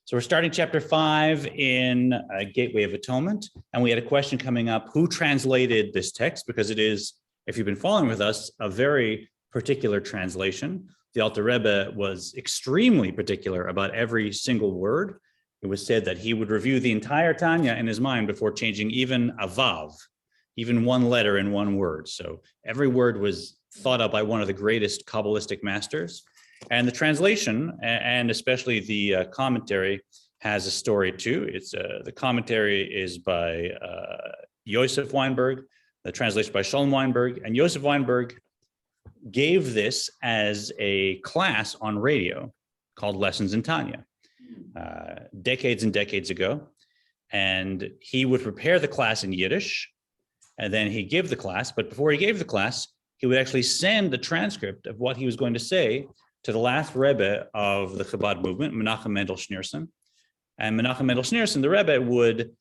So we're starting chapter 5 in Gateway of Atonement, and we had a question coming up, who translated this text? Because it is, if you've been following with us, a very particular translation. The Alter Rebbe was extremely particular about every single word. It was said that he would review the entire Tanya in his mind before changing even a vav, even one letter in one word. So every word was thought up by one of the greatest Kabbalistic masters. And the translation, and especially the commentary, has a story too. It's the commentary is by Yosef Weinberg, the translation by Shalom Weinberg, and Yosef Weinberg gave this as a class on radio called Lessons in Tanya, decades and decades ago. And he would prepare the class in Yiddish, and then he'd give the class. But before he gave the class, he would actually send the transcript of what he was going to say to the last Rebbe of the Chabad movement, Menachem Mendel Schneerson. And Menachem Mendel Schneerson, the Rebbe, would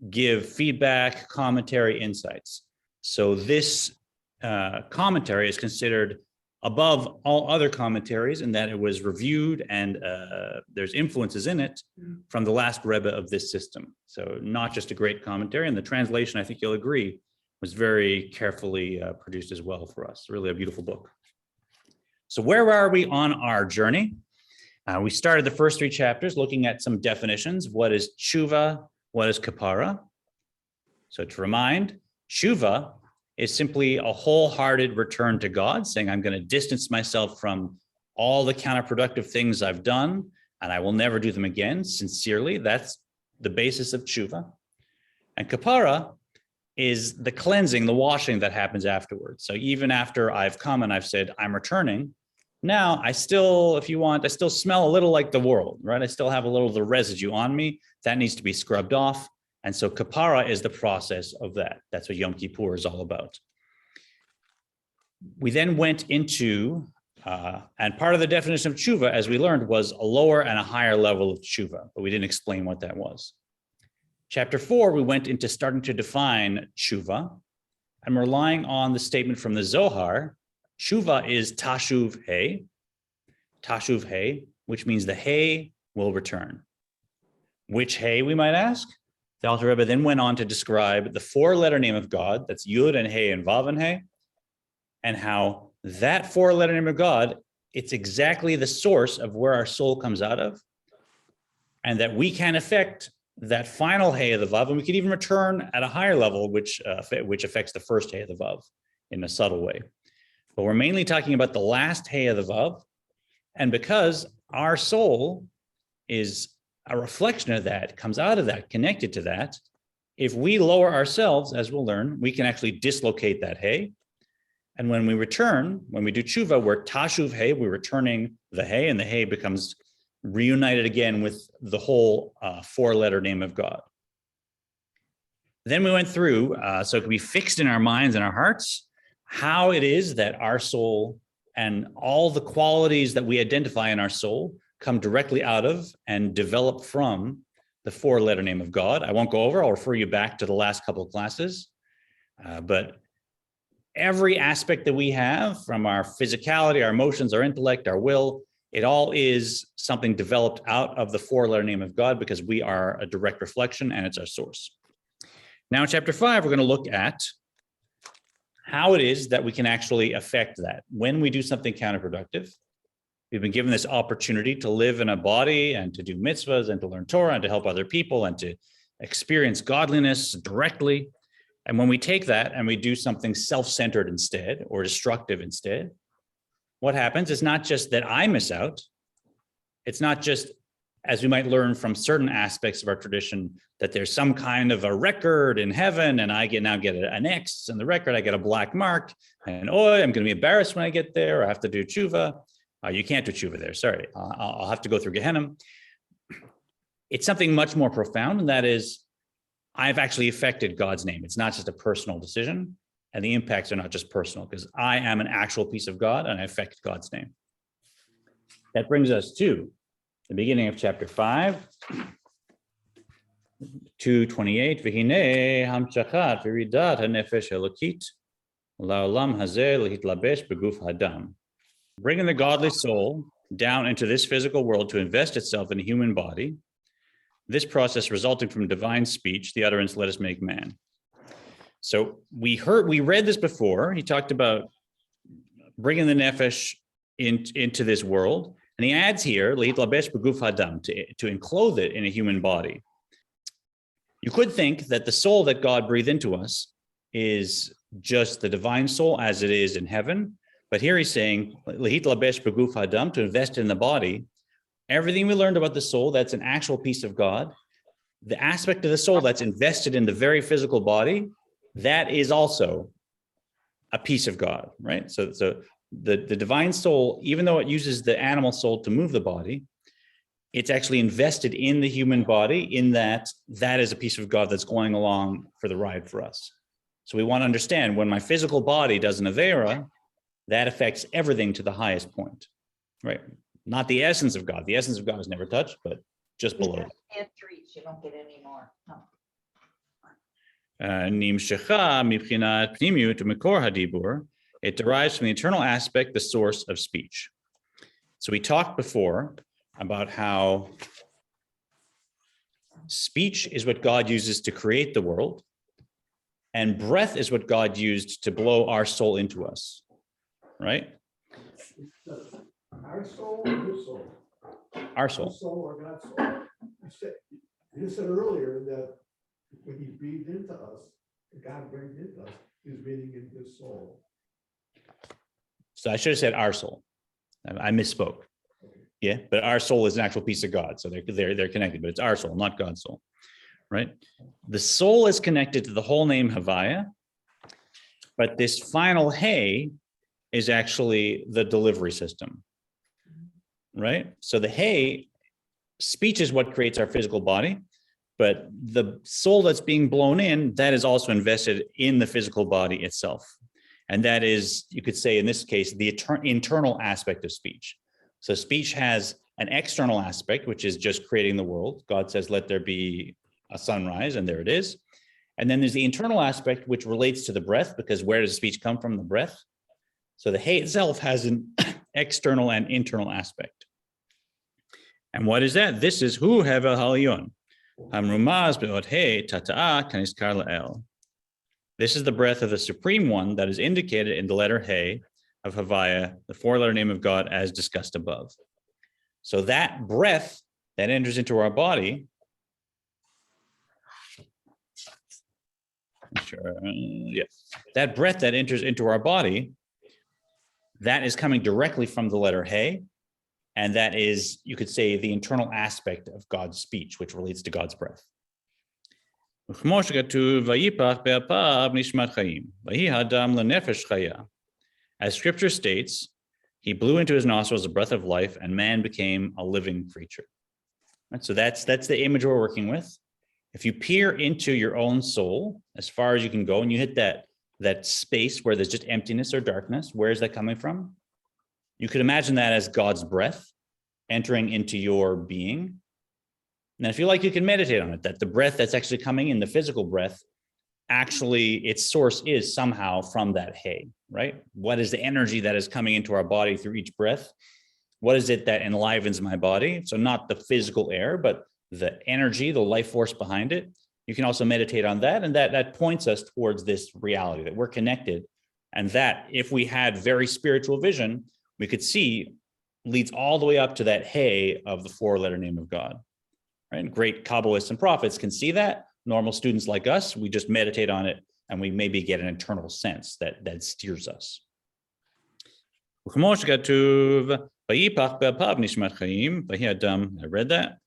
give feedback, commentary, insights. So this commentary is considered above all other commentaries in that it was reviewed and there's influences in it from the last Rebbe of this system. So not just a great commentary, and the translation, I think you'll agree, was very carefully produced as well for us. Really a beautiful book. So where are we on our journey? We started the first 3 chapters looking at some definitions. What is tshuva? What is kapara? So to remind, tshuva is simply a wholehearted return to God, saying I'm going to distance myself from all the counterproductive things I've done, and I will never do them again, sincerely. That's the basis of tshuva. And kapara is the cleansing, the washing that happens afterwards. So even after I've come and I've said, I'm returning, now I still, if you want, I still smell a little like the world, right? I still have a little of the residue on me. That needs to be scrubbed off. And so kapara is the process of that. That's what Yom Kippur is all about. We then went into, and part of the definition of tshuva, as we learned, was a lower and a higher level of tshuva, but we didn't explain what that was. Chapter 4, we went into starting to define tshuva, and we're relying on the statement from the Zohar. Tshuva is tashuv hey, which means the hey will return. Which hey, we might ask? The Alter Rebbe then went on to describe the 4-letter name of God, that's Yud and Hey and Vav and Hey, and how that 4-letter name of God, it's exactly the source of where our soul comes out of, and that we can affect that final Hey of the Vav, and we can even return at a higher level, which affects the first Hey of the Vav in a subtle way. But we're mainly talking about the last Hey of the Vav, and because our soul is a reflection of that, comes out of that, connected to that, if we lower ourselves, as we'll learn, we can actually dislocate that Hey. And when we return, when we do tshuva, we're tashuv Hey, we're returning the Hey, and the Hey becomes reunited again with the whole 4-letter name of God. Then we went through, so it can be fixed in our minds and our hearts, how it is that our soul and all the qualities that we identify in our soul come directly out of and develop from the 4-letter name of God. I won't go over, I'll refer you back to the last couple of classes, but every aspect that we have, from our physicality, our emotions, our intellect, our will, it all is something developed out of the 4-letter name of God, because we are a direct reflection and it's our source. Now in chapter 5, we're going to look at how it is that we can actually affect that. When we do something counterproductive, we've been given this opportunity to live in a body and to do mitzvahs and to learn Torah and to help other people and to experience godliness directly. And when we take that and we do something self-centered instead, or destructive instead, what happens is not just that I miss out. It's not just, as we might learn from certain aspects of our tradition, that there's some kind of a record in heaven and I now get an X in the record, I get a black mark, and I'm going to be embarrassed when I get there, I have to do tshuva. You can't do tshuva there, sorry. I'll have to go through Gehenna. It's something much more profound, and that is, I've actually affected God's name. It's not just a personal decision, and the impacts are not just personal, because I am an actual piece of God and I affect God's name. That brings us to the beginning of chapter 5, 2:28. V'hinei hamshachat v'ridat hanefesh elokit la'olam hazeh lehitlabesh beguf hadam. Bringing the godly soul down into this physical world to invest itself in a human body, this process resulting from divine speech, the utterance, let us make man. So we read this before. He talked about bringing the nefesh into this world. And he adds here, להתלבש בגוף האדם, to enclose it in a human body. You could think that the soul that God breathed into us is just the divine soul as it is in heaven. But here he's saying, להתלבש בגוף האדם, to invest in the body. Everything we learned about the soul, that's an actual piece of God. The aspect of the soul that's invested in the very physical body, that is also a piece of God, right? So the divine soul, even though it uses the animal soul to move the body, it's actually invested in the human body, in that is a piece of God that's going along for the ride for us. So we want to understand, when my physical body does an avera, that affects everything to the highest point, right? Not the essence of God. The essence of God is never touched, but just below. You can't reach, you don't get any more. נמשכה מבחינת פנימיות ומקור הדיבור. It derives from the internal aspect, the source of speech. So we talked before about how speech is what God uses to create the world, and breath is what God used to blow our soul into us, right? Our soul or his soul? Our soul. Our soul or God's soul? You said earlier that when he breathed into us, God breathed into us, he was breathing in his soul. So I should have said our soul. I misspoke. Yeah, but our soul is an actual piece of God, so they're connected. But it's our soul, not God's soul, right? The soul is connected to the whole name Havaya, but this final Hey is actually the delivery system, right? So the Hey, speech is what creates our physical body, but the soul that's being blown in, that is also invested in the physical body itself. And that is, you could say in this case, the internal aspect of speech. So speech has an external aspect, which is just creating the world. God says, let there be a sunrise, and there it is. And then there's the internal aspect, which relates to the breath, because where does speech come from? The breath. So the Hey itself has an external and internal aspect. And what is that? This is Hu Hevel Halion. Hamrumaz be'od Hey Tata'a Kaniskar La'el. This is the breath of the Supreme One that is indicated in the letter Hey of Havaya, the four-letter name of God, as discussed above. So that breath that enters into our body, that breath that enters into our body, that is coming directly from the letter Hey, and that is, you could say, the internal aspect of God's speech, which relates to God's breath. As scripture states, he blew into his nostrils a breath of life, and man became a living creature. Right, so that's the image we're working with. If you peer into your own soul as far as you can go, and you hit that space where there's just emptiness or darkness, where is that coming from? You could imagine that as God's breath entering into your being. Now, if you like, you can meditate on it, that the breath that's actually coming in, the physical breath, actually its source is somehow from that Hey, right? What is the energy that is coming into our body through each breath? What is it that enlivens my body? So not the physical air, but the energy, the life force behind it. You can also meditate on that, and that points us towards this reality that we're connected, and that if we had very spiritual vision, we could see leads all the way up to that Hey of the four-letter name of God. Right? Great Kabbalists and prophets can see that. Normal students like us, we just meditate on it, and we maybe get an internal sense that steers us. I read that.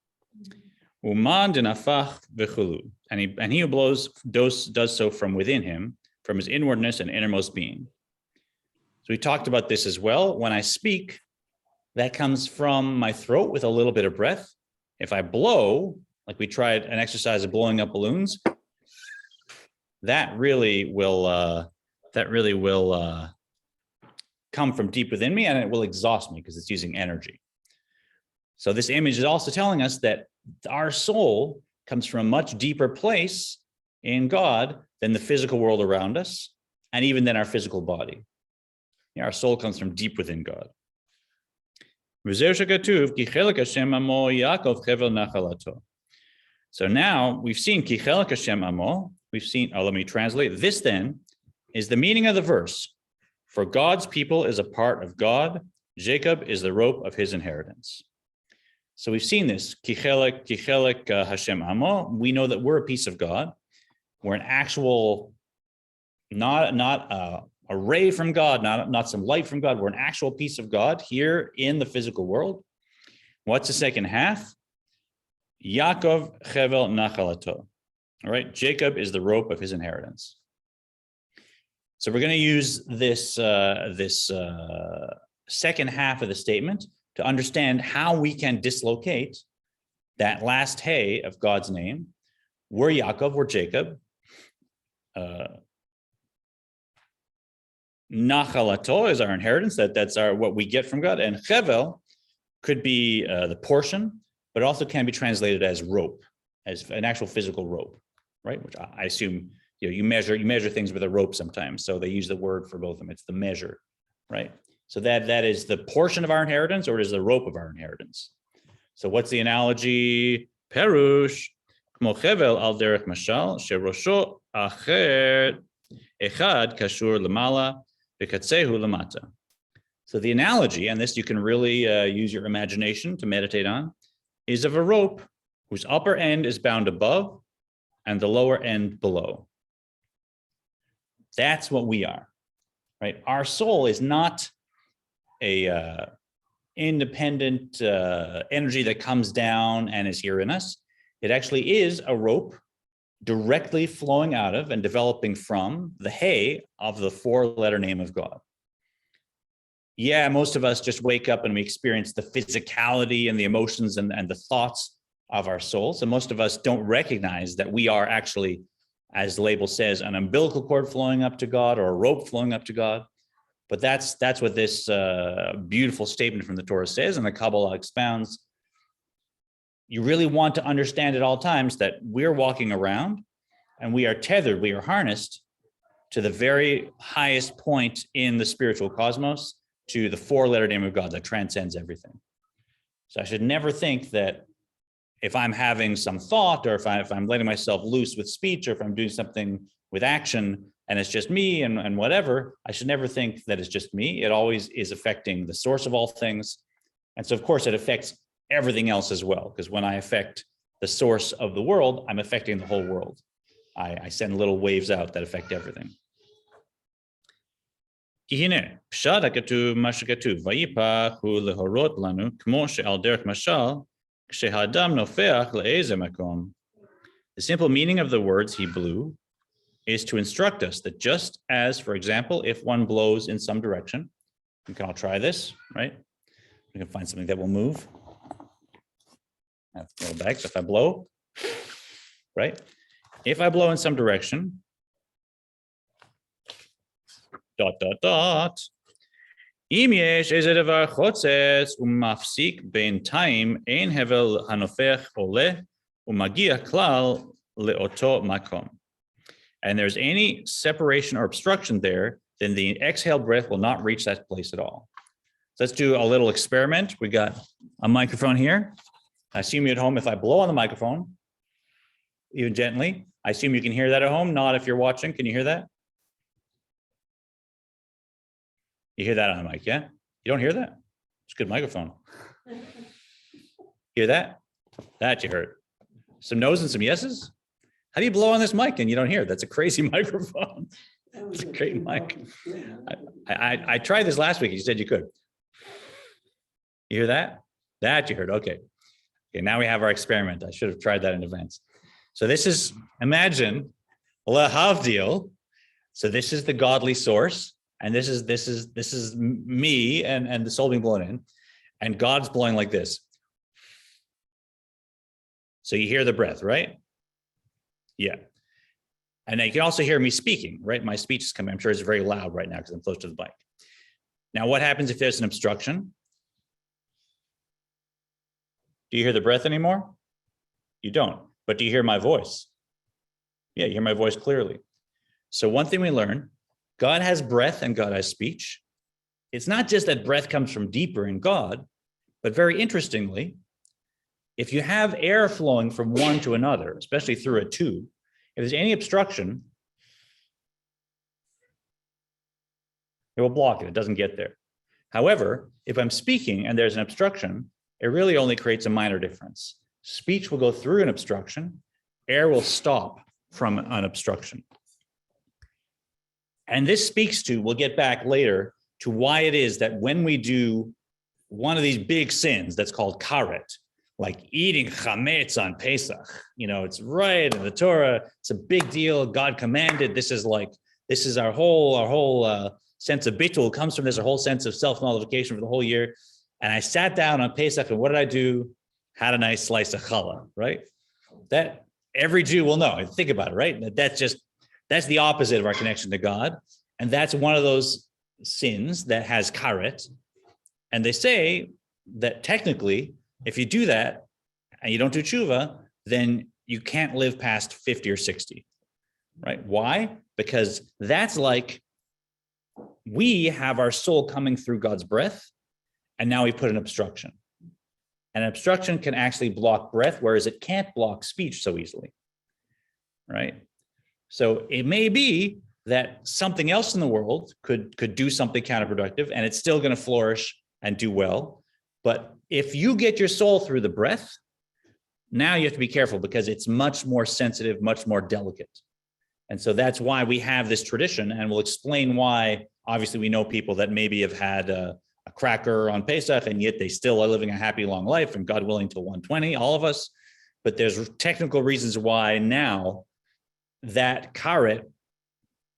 And he who blows does so from within him, from his inwardness and innermost being. So we talked about this as well. When I speak, that comes from my throat with a little bit of breath. If I blow, like we tried an exercise of blowing up balloons, that really will come from deep within me, and it will exhaust me because it's using energy. So this image is also telling us that our soul comes from a much deeper place in God than the physical world around us, and even than our physical body. Yeah, our soul comes from deep within God. So now we've seen Ki Chelek Hashem Amo. We've seen, let me translate. This then is the meaning of the verse. For God's people is a part of God. Jacob is the rope of his inheritance. So we've seen this. Ki Chelek Hashem Amo. We know that we're a piece of God. We're an actual, not a ray from God, not some light from God. We're an actual piece of God here in the physical world. What's the second half? Yaakov Chevel Nachalato. All right, Jacob is the rope of his inheritance. So we're going to use this second half of the statement to understand how we can dislocate that last hey of God's name. We're Yaakov, we're Jacob. Nachalato is our inheritance. That's what we get from God. And Chevel could be the portion, but also can be translated as rope, as an actual physical rope, right? Which I assume you measure things with a rope sometimes. So they use the word for both of them. It's the measure, right? So that is the portion of our inheritance, or it is the rope of our inheritance. So what's the analogy? Perush, kmo chevel al derech mashal, sherosho acher echad kashur lamala v'katzehu lamata. So the analogy, and this you can really use your imagination to meditate on, is of a rope whose upper end is bound above and the lower end below. That's what we are, right? Our soul is not a independent energy that comes down and is here in us. It actually is a rope directly flowing out of and developing from the hey of the four-letter name of God. Yeah, most of us just wake up and we experience the physicality and the emotions and the thoughts of our souls. And most of us don't recognize that we are actually, as the Laibl says, an umbilical cord flowing up to God or a rope flowing up to God. But that's what this beautiful statement from the Torah says, and the Kabbalah expounds. You really want to understand at all times that we're walking around and we are tethered, we are harnessed to the very highest point in the spiritual cosmos, to the four-letter name of God that transcends everything. So I should never think that if I'm having some thought, or if I'm letting myself loose with speech, or if I'm doing something with action and it's just me and whatever, I should never think that it's just me. It always is affecting the source of all things. And so of course it affects everything else as well, because when I affect the source of the world, I'm affecting the whole world. I send little waves out that affect everything. כי הנה, פשט הכתוב מה שכתוב, ויפח הוא להורות לנו, כמו שעל דרך משל, כשהאדם נופח לאיזה מקום. The simple meaning of the words he blew is to instruct us that just as, for example, if one blows in some direction, we can all try this, right? We can find something that will move. I have to go back, so if I blow, right? If I blow in some direction, ... אם יש איזה דבר חוצץ ומפסיק בינתיים, אין הבל הנופך עולה ומגיע כלל לאותו מקום. And there's any separation or obstruction there, then the exhaled breath will not reach that place at all. So let's do a little experiment. We got a microphone here. I assume you at home, if I blow on the microphone, even gently, I assume you can hear that at home. Not if you're watching. Can you hear that? You hear that on the mic, yeah? You don't hear that? It's a good microphone. Hear that? That you heard. Some no's and some yeses? How do you blow on this mic and you don't hear it? That's a crazy microphone. It's a great mic. I tried this last week. You said you could. You hear that? That you heard, okay. Okay, now we have our experiment. I should have tried that in advance. So this is, imagine, lahavdil. So this is the godly source. And this is me and the soul being blown in, and God's blowing like this. So you hear the breath, right? Yeah. And now you can also hear me speaking, right? My speech is coming. I'm sure it's very loud right now because I'm close to the mic. Now, what happens if there's an obstruction? Do you hear the breath anymore? You don't. But do you hear my voice? Yeah, you hear my voice clearly. So one thing we learn, God has breath and God has speech. It's not just that breath comes from deeper in God, but very interestingly, if you have air flowing from one to another, especially through a tube, if there's any obstruction, it will block it. It doesn't get there. However, if I'm speaking and there's an obstruction, it really only creates a minor difference. Speech will go through an obstruction. Air will stop from an obstruction. And this speaks to, we'll get back later, to why it is that when we do one of these big sins that's called karet, like eating chametz on Pesach, it's right in the Torah. It's a big deal. God commanded. This is our whole sense of bitul comes from this, our whole sense of self-nullification for the whole year. And I sat down on Pesach, and what did I do? Had a nice slice of challah, right? That every Jew will know. Think about it, right? That's the opposite of our connection to God. And that's one of those sins that has karet. And they say that technically, if you do that and you don't do tshuva, then you can't live past 50 or 60, right? Why? Because that's like we have our soul coming through God's breath, and now we put an obstruction. And an obstruction can actually block breath, whereas it can't block speech so easily, right? So it may be that something else in the world could do something counterproductive, and it's still going to flourish and do well. But if you get your soul through the breath, now you have to be careful because it's much more sensitive, much more delicate. And so that's why we have this tradition, and we'll explain why. Obviously, we know people that maybe have had a cracker on Pesach, and yet they still are living a happy, long life, and God willing, till 120, all of us. But there's technical reasons why now that karet,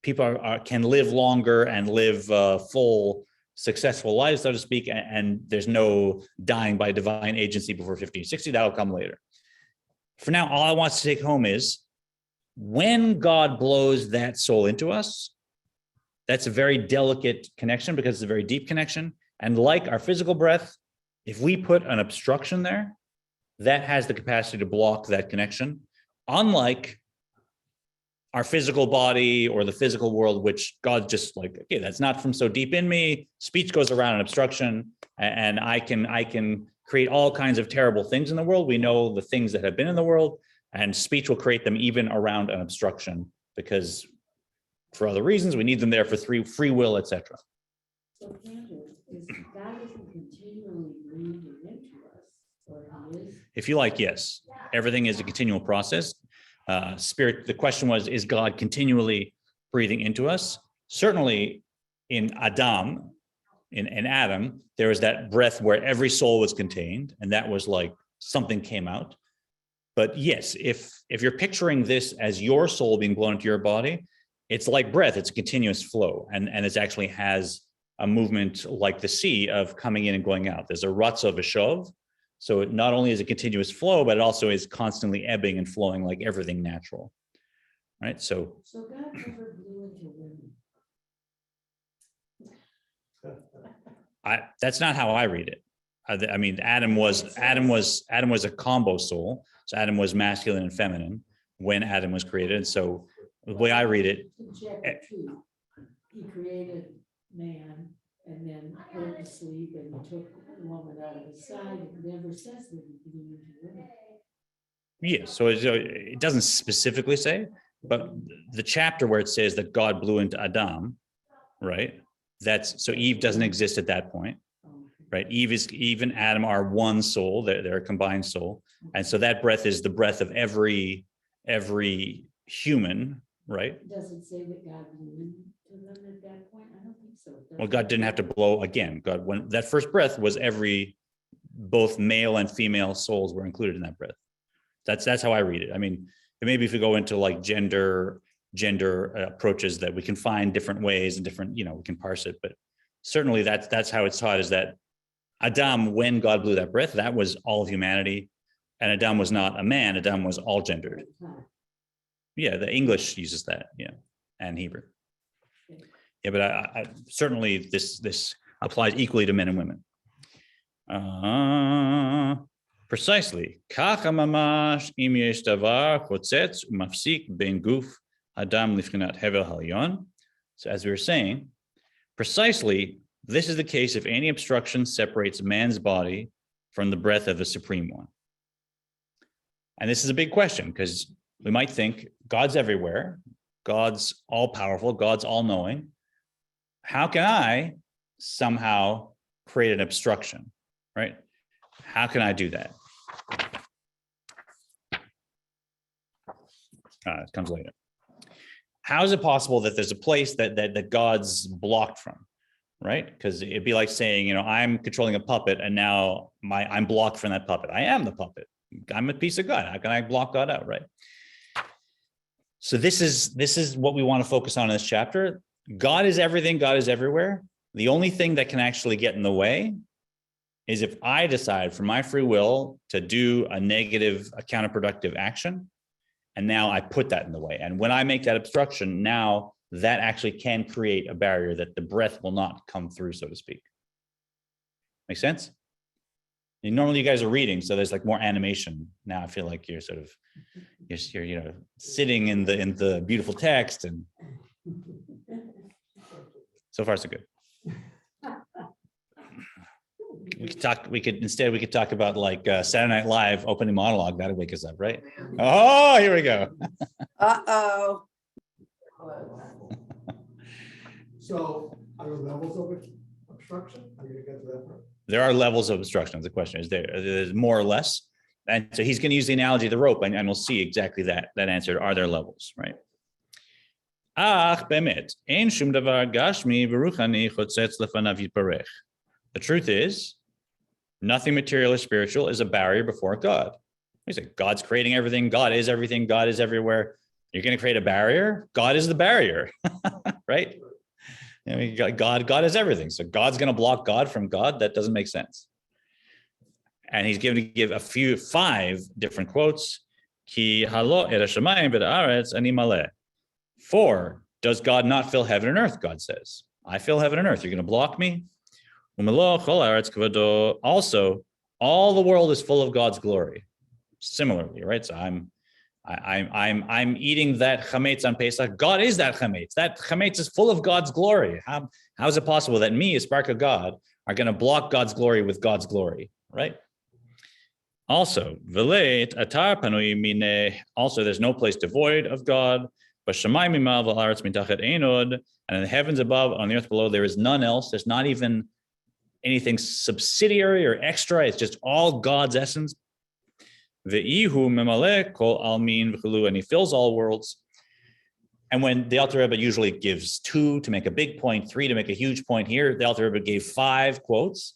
people can live longer and live full, successful lives, so to speak, and there's no dying by divine agency before 50 or 60. That'll come later. For now, all I want to take home is when God blows that soul into us, that's a very delicate connection because it's a very deep connection. And like our physical breath, if we put an obstruction there, that has the capacity to block that connection. Unlike our physical body or the physical world, which God's just like, okay, that's not from so deep in me. Speech goes around an obstruction, and I can create all kinds of terrible things in the world. We know the things that have been in the world, and speech will create them even around an obstruction because for other reasons, we need them there for free will, etc. So, Cantor, is God isn't continually breathing into us, or He is? If you like, yes. Everything is a continual process. Spirit, the question was, is God continually breathing into us? Certainly in Adam, in Adam, there was that breath where every soul was contained, and that was like something came out. But yes, if you're picturing this as your soul being blown into your body, it's like breath, it's a continuous flow, and it actually has a movement like the sea of coming in and going out. There's a ratza v'shov. So it not only is a continuous flow, but it also is constantly ebbing and flowing like everything natural, right? So God never blew into women. That's not how I read it. I mean, Adam was a combo soul. So Adam was masculine and feminine when Adam was created. And so the way I read it, In chapter 2, He created man and then put him to sleep and took the woman out of his side. It never says that He blew into women. yeah, so it doesn't specifically say, but the chapter where it says that God blew into Adam, right? So Eve doesn't exist at that point, right? Eve and Adam are one soul, they're a combined soul. And so that breath is the breath of every human, right? Does it say that God blew into them at that point? I don't think so. Well, God didn't have to blow again. God, when that first breath was both male and female souls were included in that breath. That's how I read it. I mean, maybe if we go into like gender approaches, that we can find different ways and different, we can parse it. But certainly that's how it's taught, is that Adam, when God blew that breath, that was all of humanity. And Adam was not a man. Adam was all gendered. Yeah, the English uses that. Yeah, and Hebrew. Yeah, but I certainly this applies equally to men and women. Precisely. Kacha mamash im yesh davar chotzetz umafsik ben guf adam lifnat hevel halyon. So as we were saying, precisely this is the case if any obstruction separates man's body from the breath of the Supreme One. And this is a big question because we might think God's everywhere, God's all powerful, God's all knowing. How can I somehow create an obstruction, right? How can I do that? It comes later. How is it possible that there's a place that God's blocked from, right? Because it'd be like saying, you know, I'm controlling a puppet and now I'm blocked from that puppet. I am the puppet. I'm a piece of God. How can I block God out, right? So this is what we want to focus on in this chapter. God is everything. God is everywhere. The only thing that can actually get in the way is if I decide from my free will to do a negative, a counterproductive action. And now I put that in the way. And when I make that obstruction, now that actually can create a barrier that the breath will not come through, so to speak. Make sense? And normally you guys are reading, so there's like more animation. Now I feel like you're sort of, you're you know, sitting in the beautiful text, and so far so good. We could talk about like Saturday Night Live opening monologue. That'll wake us up, right? Oh, here we go. Uh-oh. So are there levels of obstruction? Are you gonna get to that part? There are levels of obstruction. The question is there's more or less. And so he's going to use the analogy of the rope, and we'll see exactly that answer. Are there levels, right? The truth is, nothing material or spiritual is a barrier before God. We say God's creating everything. God is everything. God is everywhere. You're going to create a barrier. God is the barrier, right? I mean, God is everything. So God's going to block God from God. That doesn't make sense. And he's going to give 5 different quotes. Ki halo et hashamayim v'haaretz ani maleh. 4, does God not fill heaven and earth? God says, I fill heaven and earth. You're going to block me? Also, all the world is full of God's glory. Similarly, right? So I'm eating that chametz on Pesach. God is that chametz. That chametz is full of God's glory. How is it possible that me, a spark of God, are going to block God's glory with God's glory, right? Also, there's no place devoid of God. And in the heavens above, on the earth below, there is none else. There's not even anything subsidiary or extra. It's just all God's essence. And he fills all worlds. And when the Alter Rebbe usually gives 2 to make a big point, 3 to make a huge point, here the Alter Rebbe gave 5 quotes.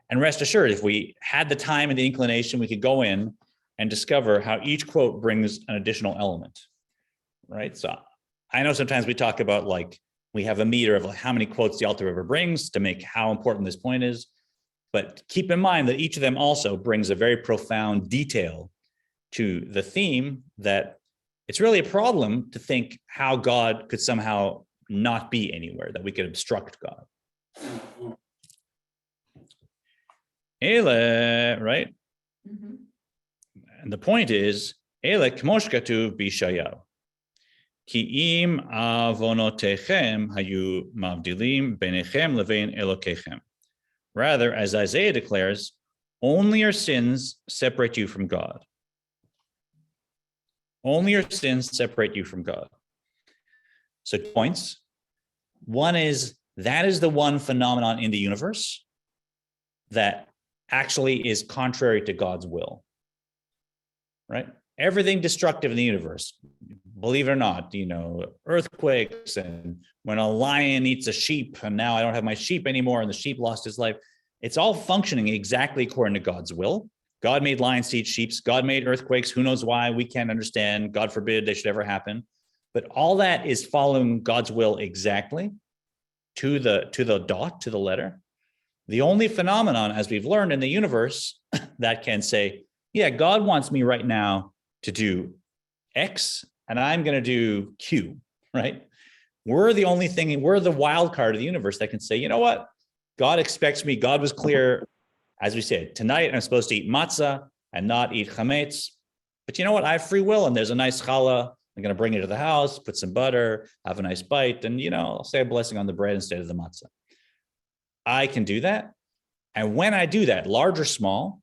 And rest assured, if we had the time and the inclination, we could go in and discover how each quote brings an additional element, right? So I know sometimes we talk about like, we have a meter of like how many quotes the Alter Rebbe brings to make how important this point is. But keep in mind that each of them also brings a very profound detail to the theme, that it's really a problem to think how God could somehow not be anywhere, that we could obstruct God. Ele, right? Mhm. And the point is, Ele k'mosh katuv b'Yeshayahu. Ki im avonotechem hayu mavdilim benechem levein Elokechem. Rather, as Isaiah declares, only your sins separate you from God. Only your sins separate you from God. So 2 points. One is, that is the one phenomenon in the universe that actually is contrary to God's will, right? Everything destructive in the universe, believe it or not, you know, earthquakes, and when a lion eats a sheep and now I don't have my sheep anymore and the sheep lost his life, it's all functioning exactly according to God's will. God made lions to eat sheep. God made earthquakes. Who knows why? We can't understand. God forbid they should ever happen. But all that is following God's will exactly to the dot, to the letter. The only phenomenon, as we've learned in the universe, that can say, yeah, God wants me right now to do X, and I'm going to do Q, right? We're the only thing, we're the wild card of the universe that can say, you know what? God expects me. God was clear, as we said, tonight I'm supposed to eat matzah and not eat chametz. But you know what? I have free will, and there's a nice challah. I'm going to bring it to the house, put some butter, have a nice bite, and, you know, I'll say a blessing on the bread instead of the matzah. I can do that. And when I do that, large or small,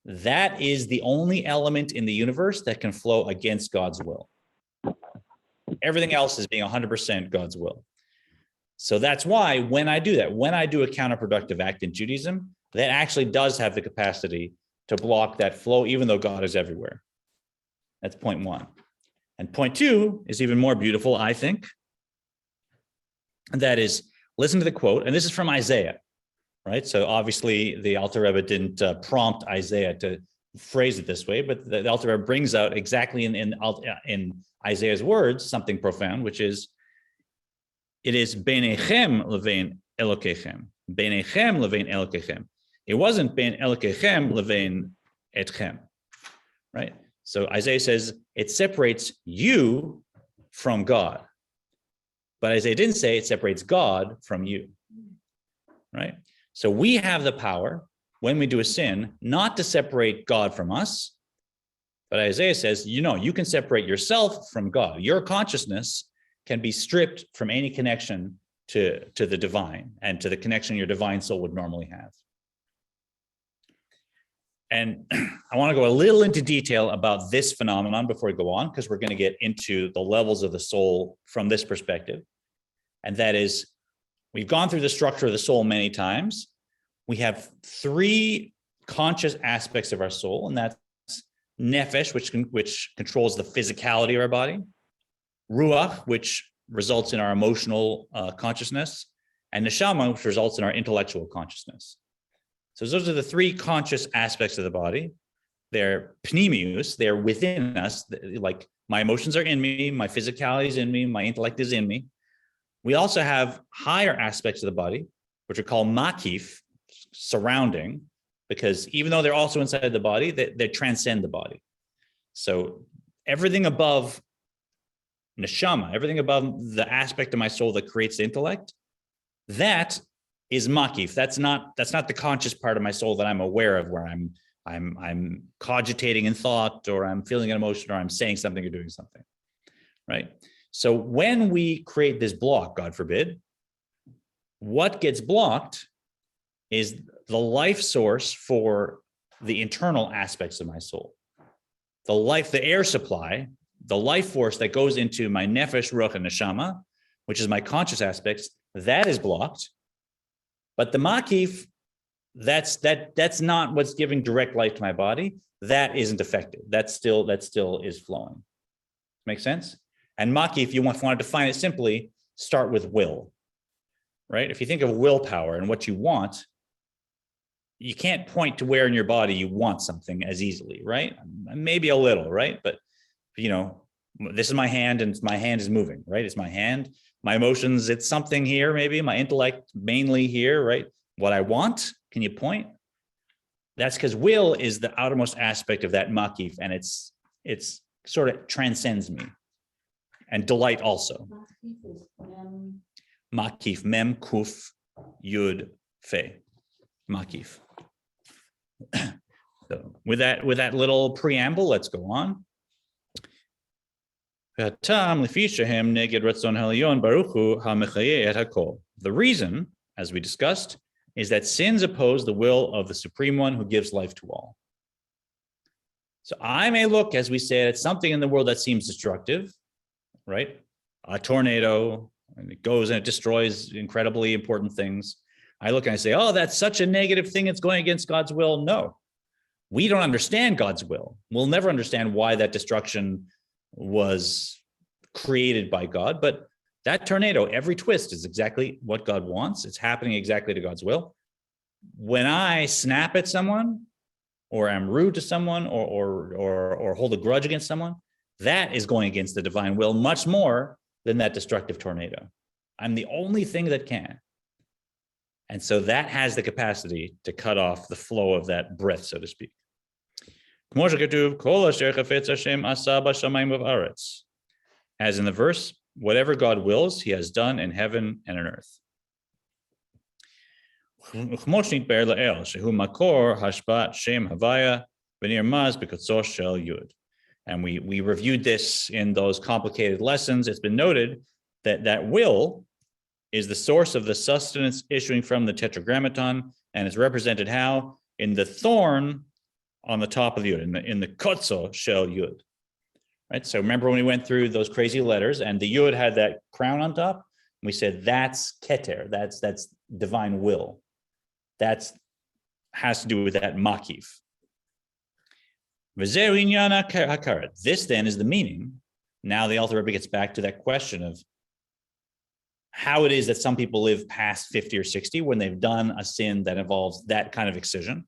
that is the only element in the universe that can flow against God's will. Everything else is being 100% God's will. So that's why when I do that, when I do a counterproductive act in Judaism, that actually does have the capacity to block that flow, even though God is everywhere. That's point one. And point two is even more beautiful, I think. And that is, listen to the quote, and this is from Isaiah, right? So obviously the Alter Rebbe didn't prompt Isaiah to phrase it this way, but the Alter Rebbe brings out exactly in Isaiah's words something profound, which is, it is Beinechem levein Elokechem, Beinechem levein Elokechem. It wasn't Bein Elokechem levein etchem, right? So Isaiah says it separates you from God. But Isaiah didn't say it separates God from you, right? So we have the power, when we do a sin, not to separate God from us. But Isaiah says, you can separate yourself from God. Your consciousness can be stripped from any connection to the divine and to the connection your divine soul would normally have. And I want to go a little into detail about this phenomenon before we go on, because we're going to get into the levels of the soul from this perspective. And that is, we've gone through the structure of the soul many times. We have three conscious aspects of our soul, and that's nefesh, which controls the physicality of our body, ruach, which results in our emotional consciousness, and neshama, which results in our intellectual consciousness. So those are the three conscious aspects of the body. They're pneumius, they're within us, like my emotions are in me, my physicality is in me, my intellect is in me. We also have higher aspects of the body, which are called makif, surrounding, because even though they're also inside the body, they transcend the body. So everything above neshama, everything above the aspect of my soul that creates the intellect, that is makif. That's not the conscious part of my soul that I'm aware of, where I'm cogitating in thought, or I'm feeling an emotion, or I'm saying something or doing something, right? So when we create this block, God forbid, what gets blocked is the life source for the internal aspects of my soul. The air supply, the life force that goes into my nefesh, ruach, and neshama, which is my conscious aspects, that is blocked. But the makif, that's not what's giving direct life to my body. That isn't affected. That still is flowing. Make sense? And makif, if you want to define it simply, start with will, right? If you think of willpower and what you want, you can't point to where in your body you want something as easily, right? Maybe a little, right? But, this is my hand, and my hand is moving, right? It's my hand. My emotions, it's something here, maybe. My intellect, mainly here, right? What I want, can you point? That's because will is the outermost aspect of that makif, and it's sort of transcends me. And delight also. Makif, mem, kuf, yud, fe. Makif. So with that little preamble, let's go on. The reason, as we discussed, is that sins oppose the will of the Supreme One who gives life to all. So I may look, as we said, at something in the world that seems destructive, right? A tornado, and it goes and it destroys incredibly important things. I look and I say, oh, that's such a negative thing, it's going against God's will. No, we don't understand God's will. We'll never understand why that destruction was created by God, but that tornado, every twist is exactly what God wants. It's happening exactly to God's will. When I snap at someone, or I'm rude to someone, or hold a grudge against someone, that is going against the divine will much more than that destructive tornado. I'm the only thing that can. And so that has the capacity to cut off the flow of that breath, so to speak. As in the verse, whatever God wills, he has done in heaven and on earth. And we reviewed this in those complicated lessons. It's been noted that will is the source of the sustenance issuing from the tetragrammaton, and it's represented how? In the thorn on the top of the yud, in the kotzo shel yud. Right. So remember when we went through those crazy letters and the yud had that crown on top? We said that's keter, that's divine will. That's has to do with that makif. This then is the meaning. Now the Alter Rebbe gets back to that question of how it is that some people live past 50 or 60 when they've done a sin that involves that kind of excision.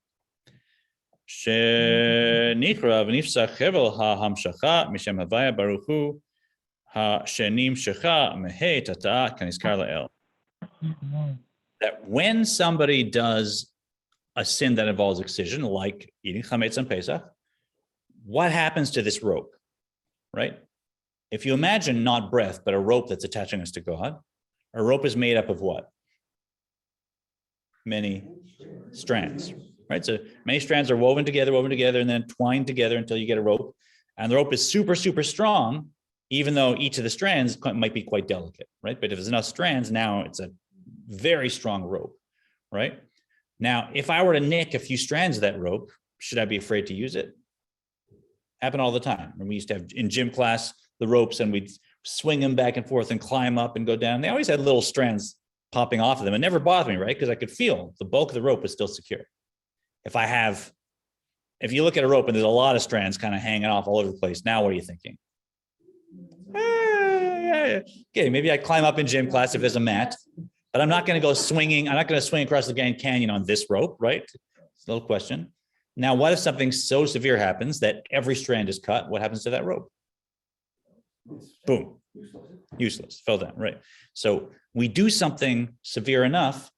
That when somebody does a sin that involves excision, like eating chametz on Pesach, what happens to this rope, right? If you imagine not breath, but a rope that's attaching us to God, a rope is made up of what? Many strands, right? So many strands are woven together, and then twined together until you get a rope. And the rope is super, super strong, even though each of the strands might be quite delicate, right? But if there's enough strands, now it's a very strong rope, right? Now, if I were to nick a few strands of that rope, should I be afraid to use it? Happen all the time. And we used to have in gym class the ropes, and we'd swing them back and forth and climb up and go down. They always had little strands popping off of them. It never bothered me, right? Because I could feel the bulk of the rope was still secure. If you look at a rope and there's a lot of strands kind of hanging off all over the place, now what are you thinking? Yeah. Okay, maybe I climb up in gym class if there's a mat, but I'm not going to go swinging. I'm not going to swing across the Grand Canyon on this rope, right? It's a little question. Now, what if something so severe happens that every strand is cut? What happens to that rope? Boom. Useless. Fell down, right? So we do something severe enough.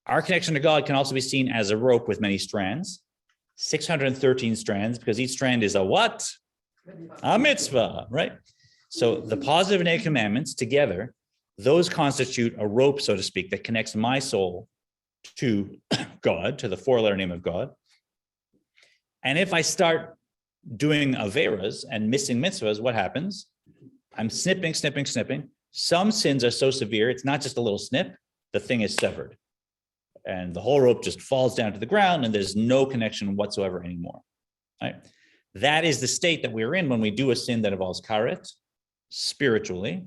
Our connection to God can also be seen as a rope with many strands, 613 strands, because each strand is a what? A mitzvah, right? So the positive and negative commandments together, those constitute a rope, so to speak, that connects my soul to God, to the four-letter name of God. And if I start doing averas and missing mitzvahs, what happens? I'm snipping. Some sins are so severe, it's not just a little snip, the thing is severed. And the whole rope just falls down to the ground and there's no connection whatsoever anymore. Right? That is the state that we're in when we do a sin that involves karet, spiritually.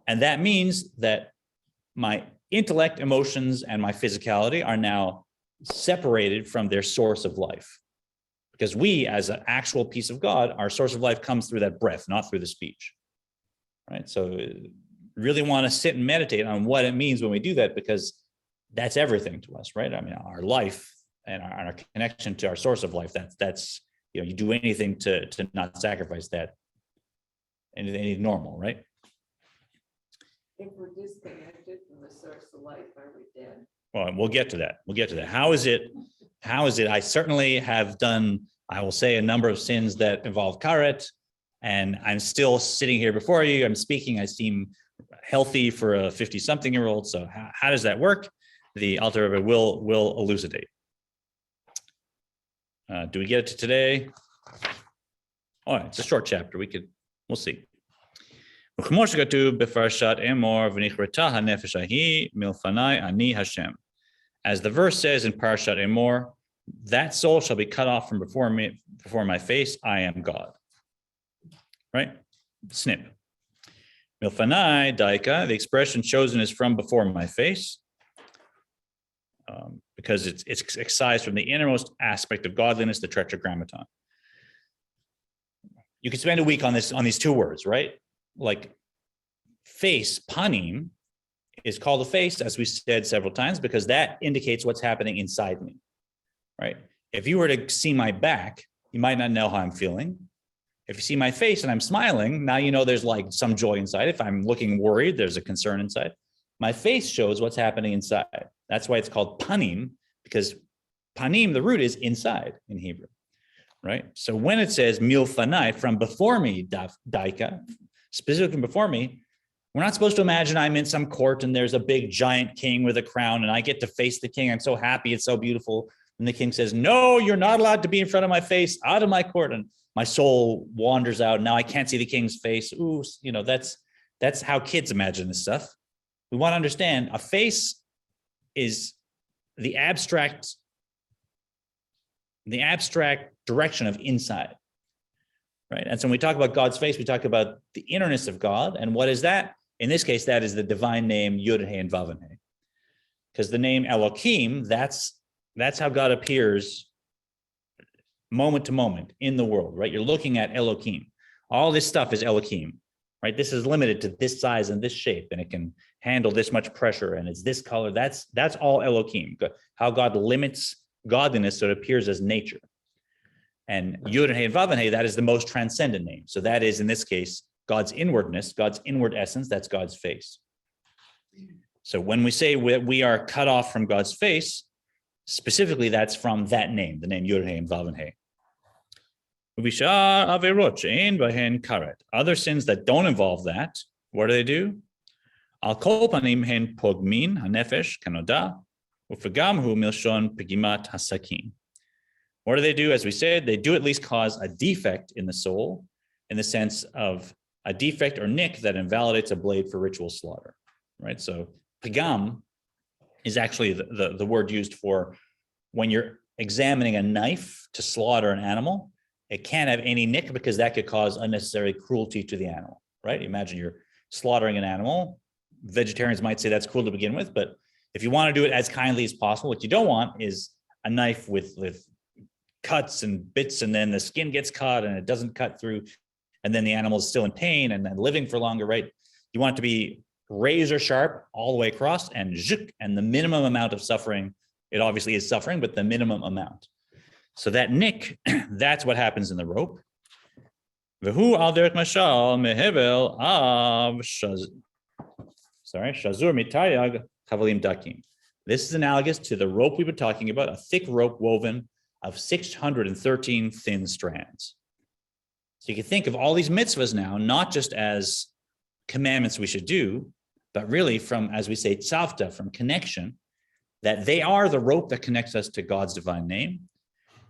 And that means that my intellect, emotions, and my physicality are now separated from their source of life. Because we, as an actual piece of God, our source of life comes through that breath, not through the speech. Right? So really want to sit and meditate on what it means when we do that, because that's everything to us, right? I mean, our life and our connection to our source of life, that's you do anything to not sacrifice that. Any normal, right? If we're disconnected from the source of life, are we dead? Well, we'll get to that. How is it? I certainly have done, I will say, a number of sins that involve karet, and I'm still sitting here before you. I'm speaking. I seem healthy for a 50-something-year-old. So how does that work? The Alter Rebbe will elucidate. Do we get it to today? All right, it's a short chapter. We'll see. As the verse says in Parshat Emor, that soul shall be cut off from before my face. I am God. Right? Snip. Milfanai daika. The expression chosen is from before my face, because it's excised from the innermost aspect of godliness, the tetragrammaton. You could spend a week on these two words, right? Like face, panim, is called a face, as we said several times, because that indicates what's happening inside me, right? If you were to see my back, you might not know how I'm feeling. If you see my face and I'm smiling, now you know there's like some joy inside. If I'm looking worried, there's a concern inside. My face shows what's happening inside. That's why it's called panim, because panim, the root is inside in Hebrew, right? So when it says milfanai, from before me, daika, specifically before me, we're not supposed to imagine I'm in some court and there's a big giant king with a crown and I get to face the king. I'm so happy, it's so beautiful. And the king says, no, you're not allowed to be in front of my face, out of my court. And my soul wanders out. Now I can't see the king's face. Ooh, that's how kids imagine this stuff. We want to understand a face is the abstract the abstract direction of inside, right? And so when we talk about God's face, we talk about the innerness of God. And what is that? In this case, that is the divine name Yud He and Vav He. Because the name Elohim, that's how God appears moment to moment in the world, right? You're looking at Elohim. All this stuff is Elohim, right? This is limited to this size and this shape, and it can handle this much pressure, and it's this color. That's all Elohim, how God limits godliness so it appears as nature. And Yud and Vav and He, that is the most transcendent name. So that is, in this case, God's inwardness, God's inward essence, that's God's face. So when we say we are cut off from God's face, specifically that's from that name, the name Yud and Vav and He. Other sins that don't involve that, what do? Al kol panim hen pogmin hanefesh kanoda ufagam hu milshon pegimat hasakin. What do? As we said, they do at least cause a defect in the soul, in the sense of a defect or nick that invalidates a blade for ritual slaughter, right? So pagam is actually the word used for when you're examining a knife to slaughter an animal. It can't have any nick because that could cause unnecessary cruelty to the animal, right? Imagine you're slaughtering an animal. Vegetarians might say that's cruel to begin with, but if you want to do it as kindly as possible, what you don't want is a knife with cuts and bits, and then the skin gets cut and it doesn't cut through, and then the animal is still in pain and then living for longer, right? You want it to be razor sharp all the way across, and zhuk, and the minimum amount of suffering. It obviously is suffering, but the minimum amount. So that nick, that's what happens in the rope. V'hu al derech mashal mehevel av shazur mitayag chavalim dakim. This is analogous to the rope we've been talking about, a thick rope woven of 613 thin strands. So you can think of all these mitzvahs now, not just as commandments we should do, but really from, as we say, tzavta, from connection, that they are the rope that connects us to God's divine name.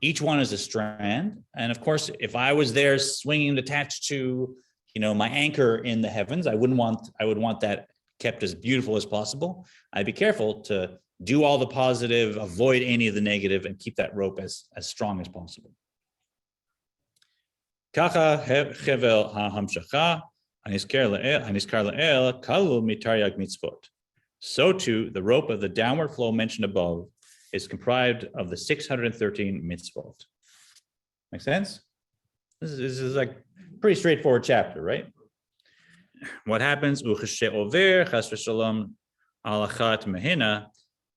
Each one is a strand. And of course, if I was there swinging attached to, my anchor in the heavens, I would want that kept as beautiful as possible. I'd be careful to do all the positive, avoid any of the negative, and keep that rope as strong as possible. Kacha hevel ha'hamshacha haniskar la'el kalu mitaryag mitzvot. So too, the rope of the downward flow mentioned above is comprised of the 613 mitzvot. Make sense? This is like a pretty straightforward chapter, right? What happens? Over chas v'shalom alachat mehina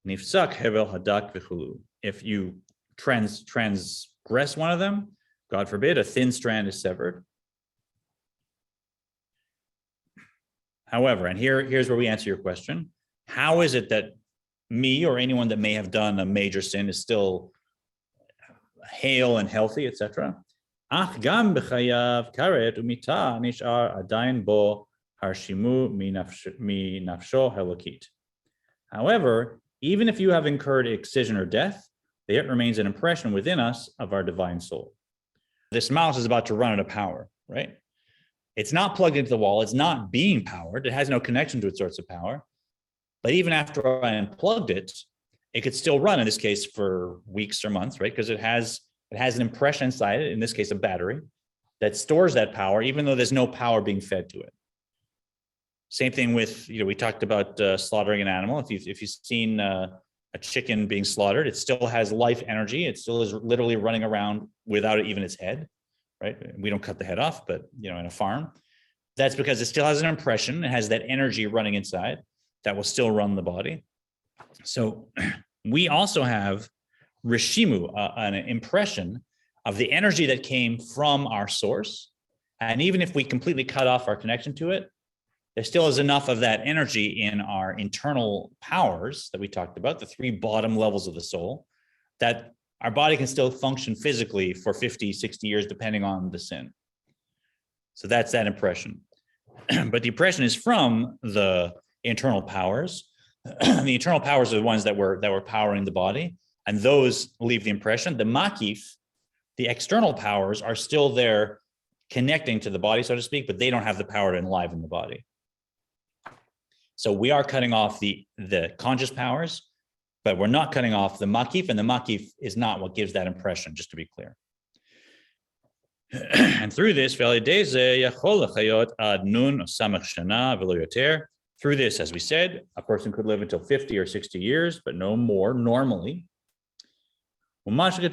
nifsak hevel hadak v'chulu. If you transgress one of them, God forbid, a thin strand is severed. However, and here's where we answer your question. How is it that me or anyone that may have done a major sin is still hale and healthy, etc.? Ach gam b'chayav karet umita nishar adayin bo harshimu mi nafsho halakit. However, even if you have incurred excision or death, there remains an impression within us of our divine soul. This mouse is about to run out of power, right? It's not plugged into the wall. It's not being powered. It has no connection to its source of power. But even after I unplugged it, it could still run, in this case, for weeks or months, right? Because it has an impression inside it, in this case, a battery, that stores that power, even though there's no power being fed to it. Same thing with, we talked about slaughtering an animal. If you've seen a chicken being slaughtered, it still has life energy. It still is literally running around without even its head, right? We don't cut the head off, but in a farm, that's because it still has an impression. It has that energy running inside that will still run the body. So we also have rishimu, an impression of the energy that came from our source. And even if we completely cut off our connection to it, there still is enough of that energy in our internal powers that we talked about, the 3 bottom levels of the soul, that our body can still function physically for 50, 60 years, depending on the sin. So that's that impression. But the impression is from the internal powers. The internal powers are the ones that were powering the body, and those leave the impression. The makif, the external powers, are still there connecting to the body, so to speak, but they don't have the power to enliven the body. So we are cutting off the conscious powers, but we're not cutting off the makif, and the makif is not what gives that impression, just to be clear. And through this, through this, as we said, a person could live until 50 or 60 years, but no more normally. As to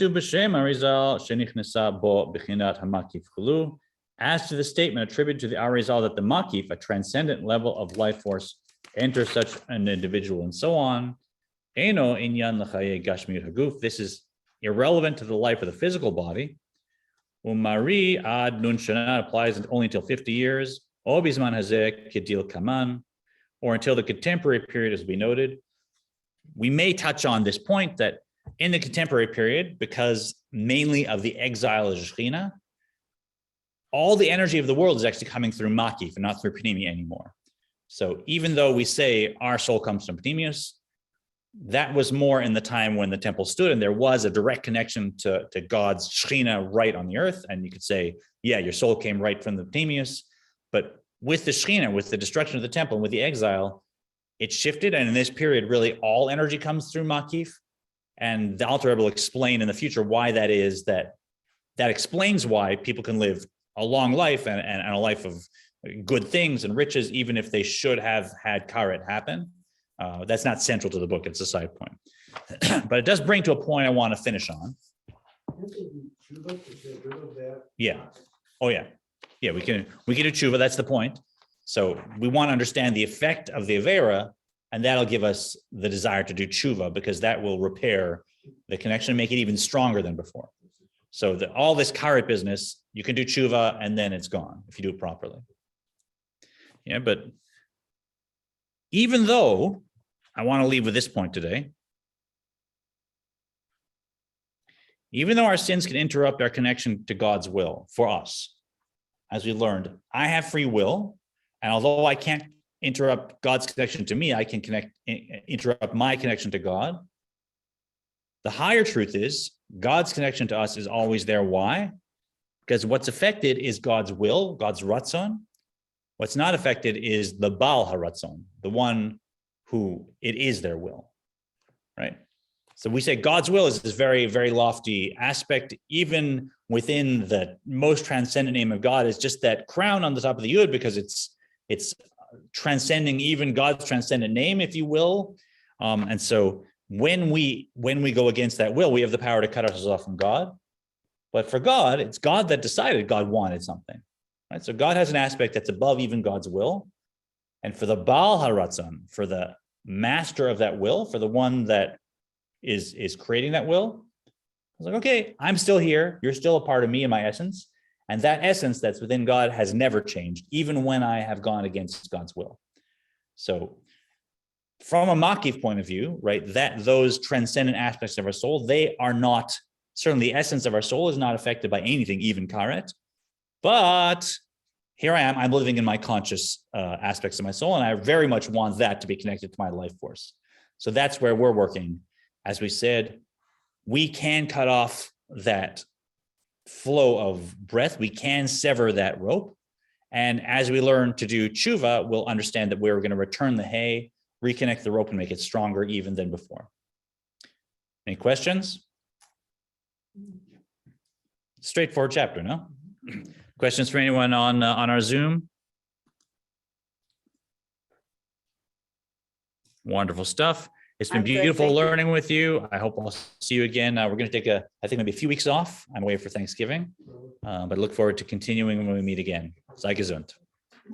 the statement attributed to the Arizal that the makif, a transcendent level of life force, enters such an individual and so on, this is irrelevant to the life of the physical body. Umari ad nun shana applies only until 50 years, or until the contemporary period, as we noted. We may touch on this point that in the contemporary period, because mainly of the exile of Shekhinah, all the energy of the world is actually coming through makif and not through Pnimi anymore. So even though we say our soul comes from Pnimius, that was more in the time when the temple stood and there was a direct connection to God's Shekhinah right on the earth. And you could say, yeah, your soul came right from the Pnimius. But with the Shekhinah, with the destruction of the temple, and with the exile, it shifted. And in this period, really all energy comes through makif. And the Alter Rebbe will explain in the future why that is, that explains why people can live a long life and a life of good things and riches, even if they should have had karet happen. That's not central to the book, it's a side point. But it does bring to a point I want to finish on. Yeah. Oh yeah. Yeah, we can do tshuva, that's the point. So we want to understand the effect of the Avera, and that'll give us the desire to do tshuva, because that will repair the connection and make it even stronger than before. So all this karet business, you can do tshuva and then it's gone if you do it properly. Yeah, but even though, I want to leave with this point today, even though our sins can interrupt our connection to God's will for us, as we learned, I have free will, and although I can't interrupt God's connection to me, I can interrupt my connection to God. The higher truth is God's connection to us is always there. Why? Because what's affected is God's will, God's ratzon. What's not affected is the Baal haratzon, the one who it is their will, right? So we say God's will is this very, very lofty aspect. Even within the most transcendent name of God is just that crown on the top of the yud, because it's transcending even God's transcendent name, if you will. And so when we go against that will, we have the power to cut ourselves off from God. But for God, it's God that decided God wanted something, right? So God has an aspect that's above even God's will. And for the Baal haratzon, for the master of that will, for the one that is creating that will, I was like, okay, I'm still here. You're still a part of me and my essence. And that essence that's within God has never changed, even when I have gone against God's will. So from a makif point of view, right, that those transcendent aspects of our soul, they are not, certainly the essence of our soul is not affected by anything, even karet. But here I am, I'm living in my conscious aspects of my soul, and I very much want that to be connected to my life force. So that's where we're working. As we said, we can cut off that flow of breath. We can sever that rope. And as we learn to do tshuva, we'll understand that we're going to return the hay, reconnect the rope, and make it stronger even than before. Any questions? Straightforward chapter, no? Questions for anyone on our Zoom? Wonderful stuff. It's been beautiful learning with you. I hope I'll see you again. We're going to take I think maybe a few weeks off. I'm away for Thanksgiving, but look forward to continuing when we meet again. Sei gesund.